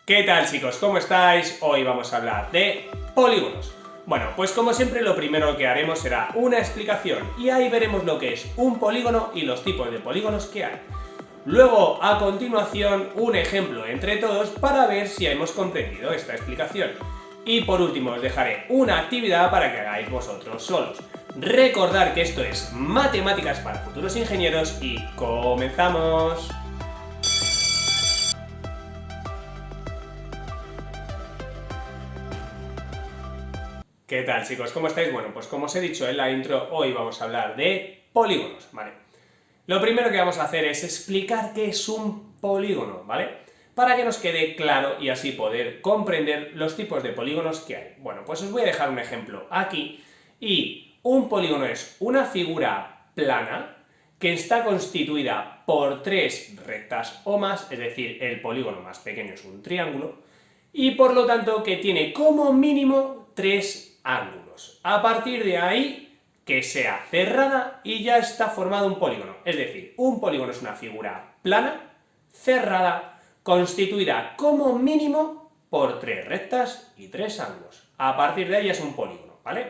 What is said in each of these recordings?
¿Qué tal, chicos? ¿Cómo estáis? Hoy vamos a hablar de polígonos. Bueno, pues como siempre lo primero que haremos será una explicación y ahí veremos lo que es un polígono y los tipos de polígonos que hay. Luego, a continuación, un ejemplo entre todos para ver si hemos comprendido esta explicación. Y por último os dejaré una actividad para que hagáis vosotros solos. Recordad que esto es matemáticas para futuros ingenieros y comenzamos. ¿Qué tal, chicos? ¿Cómo estáis? Bueno, pues como os he dicho en la intro, hoy vamos a hablar de polígonos, ¿vale? Lo primero que vamos a hacer es explicar qué es un polígono, ¿vale? Para que nos quede claro y así poder comprender los tipos de polígonos que hay. Bueno, pues os voy a dejar un ejemplo aquí y un polígono es una figura plana que está constituida por tres rectas o más, es decir, el polígono más pequeño es un triángulo, y por lo tanto que tiene como mínimo tres ángulos. A partir de ahí, que sea cerrada y ya está formado un polígono. Es decir, un polígono es una figura plana, cerrada, constituida como mínimo por tres rectas y tres ángulos. A partir de ahí es un polígono, ¿vale?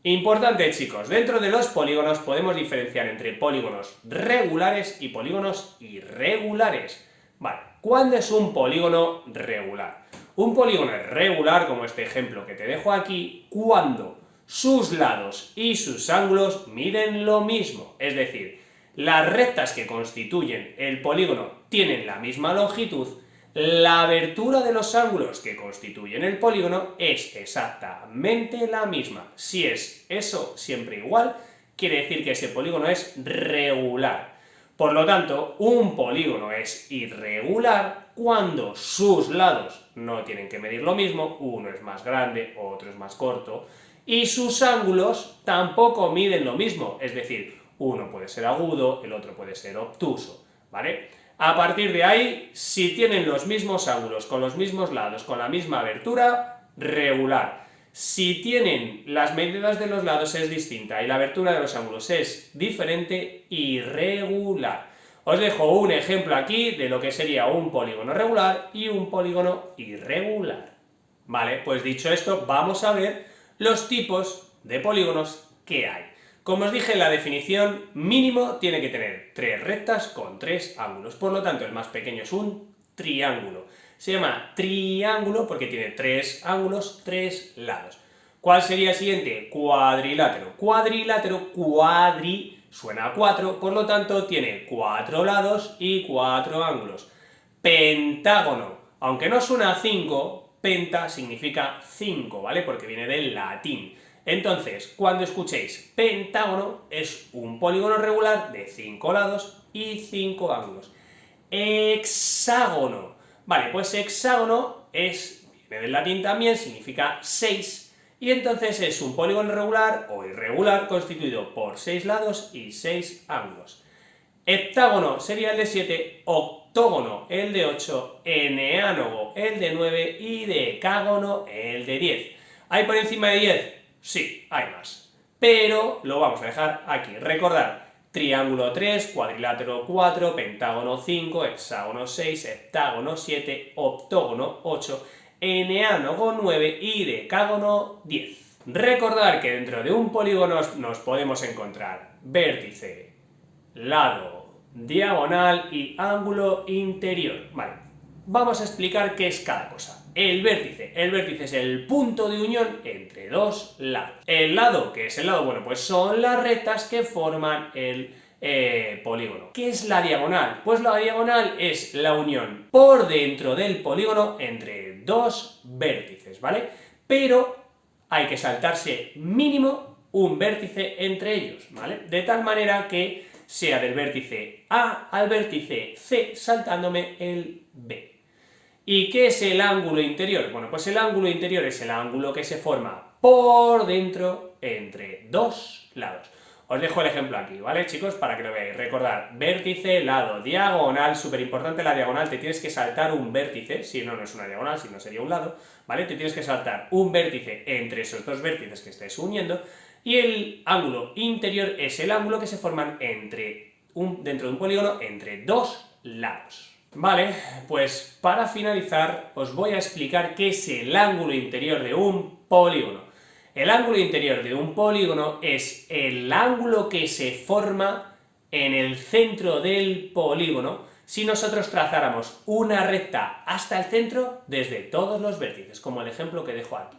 Importante, chicos, dentro de los polígonos podemos diferenciar entre polígonos regulares y polígonos irregulares. Vale, ¿cuándo es un polígono regular? Un polígono es regular, como este ejemplo que te dejo aquí, cuando sus lados y sus ángulos miden lo mismo. Es decir, las rectas que constituyen el polígono tienen la misma longitud, la abertura de los ángulos que constituyen el polígono es exactamente la misma. Si es eso siempre igual, quiere decir que ese polígono es regular. Por lo tanto, un polígono es irregular cuando sus lados no tienen que medir lo mismo, uno es más grande, otro es más corto, y sus ángulos tampoco miden lo mismo, es decir, uno puede ser agudo, el otro puede ser obtuso, ¿vale? A partir de ahí, si tienen los mismos ángulos, con los mismos lados, con la misma abertura, regular. Si tienen las medidas de los lados es distinta y la abertura de los ángulos es diferente, irregular. Os dejo un ejemplo aquí de lo que sería un polígono regular y un polígono irregular. Vale, pues dicho esto, vamos a ver los tipos de polígonos que hay. Como os dije en la definición, mínimo tiene que tener tres rectas con tres ángulos. Por lo tanto, el más pequeño es un triángulo. Se llama triángulo porque tiene tres ángulos, tres lados. ¿Cuál sería el siguiente? Cuadrilátero. Cuadrilátero, suena a cuatro, por lo tanto tiene cuatro lados y cuatro ángulos. Pentágono, aunque no suena a 5, penta significa 5, ¿vale? Porque viene del latín. Entonces, cuando escuchéis pentágono, es un polígono regular de 5 lados y 5 ángulos. Hexágono. Vale, pues hexágono viene del latín también, significa 6, y entonces es un polígono regular o irregular constituido por 6 lados y 6 ángulos. Heptágono sería el de 7, octógono el de 8, eneánogo el de 9 y decágono el de 10. ¿Hay por encima de 10? Sí, hay más. Pero lo vamos a dejar aquí. Recordad, triángulo 3, cuadrilátero 4, pentágono 5, hexágono 6, heptágono 7, octógono 8, eneánogo 9 y decágono 10. Recordad que dentro de un polígono nos podemos encontrar vértice, lado, diagonal y ángulo interior. Vale, vamos a explicar qué es cada cosa. El vértice es el punto de unión entre dos lados. El lado, ¿qué es el lado? Bueno, pues son las rectas que forman el polígono. ¿Qué es la diagonal? Pues la diagonal es la unión por dentro del polígono entre dos vértices, ¿vale? Pero hay que saltarse mínimo un vértice entre ellos, ¿vale? De tal manera que sea del vértice A al vértice C saltándome el B. ¿Y qué es el ángulo interior? Bueno, pues el ángulo interior es el ángulo que se forma por dentro entre dos lados. Os dejo el ejemplo aquí, ¿vale, chicos? Para que lo veáis. Recordad, vértice, lado, diagonal, súper importante la diagonal, te tienes que saltar un vértice, si no, no es una diagonal, si no sería un lado, ¿vale? Te tienes que saltar un vértice entre esos dos vértices que estés uniendo, y el ángulo interior es el ángulo que se forman dentro de un polígono entre dos lados. Vale, pues para finalizar os voy a explicar qué es el ángulo interior de un polígono. El ángulo interior de un polígono es el ángulo que se forma en el centro del polígono si nosotros trazáramos una recta hasta el centro desde todos los vértices, como el ejemplo que dejo aquí.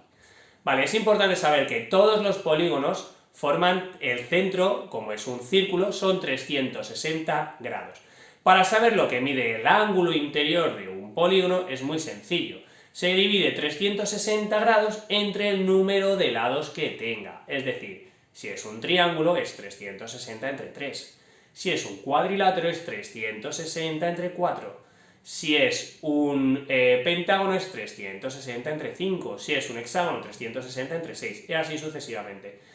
Vale, es importante saber que todos los polígonos forman el centro, como es un círculo, son 360 grados. Para saber lo que mide el ángulo interior de un polígono es muy sencillo. Se divide 360 grados entre el número de lados que tenga. Es decir, si es un triángulo es 360 entre 3. Si es un cuadrilátero es 360 entre 4. Si es un pentágono es 360 entre 5. Si es un hexágono, 360 entre 6. Y así sucesivamente.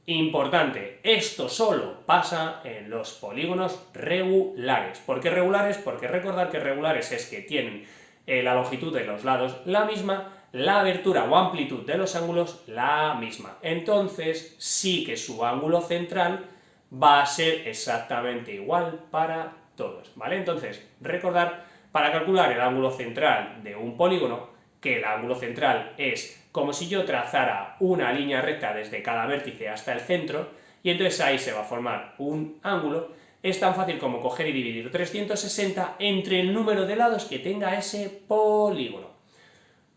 Importante, esto solo pasa en los polígonos regulares. ¿Por qué regulares? Porque recordar que regulares es que tienen la longitud de los lados la misma, la abertura o amplitud de los ángulos la misma. Entonces, sí que su ángulo central va a ser exactamente igual para todos, ¿vale? Entonces, recordar, para calcular el ángulo central de un polígono, que el ángulo central es como si yo trazara una línea recta desde cada vértice hasta el centro, y entonces ahí se va a formar un ángulo, es tan fácil como coger y dividir 360 entre el número de lados que tenga ese polígono.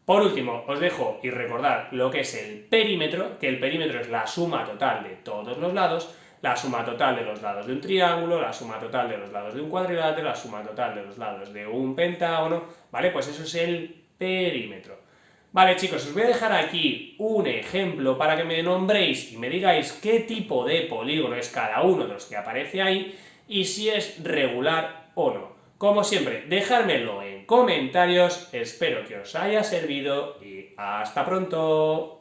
Por último, os dejo y recordar lo que es el perímetro, que el perímetro es la suma total de todos los lados, la suma total de los lados de un triángulo, la suma total de los lados de un cuadrilátero, la suma total de los lados de un pentágono, ¿vale? Pues eso es el perímetro. Vale, chicos, os voy a dejar aquí un ejemplo para que me nombréis y me digáis qué tipo de polígono es cada uno de los que aparece ahí y si es regular o no. Como siempre, dejármelo en comentarios, espero que os haya servido y hasta pronto.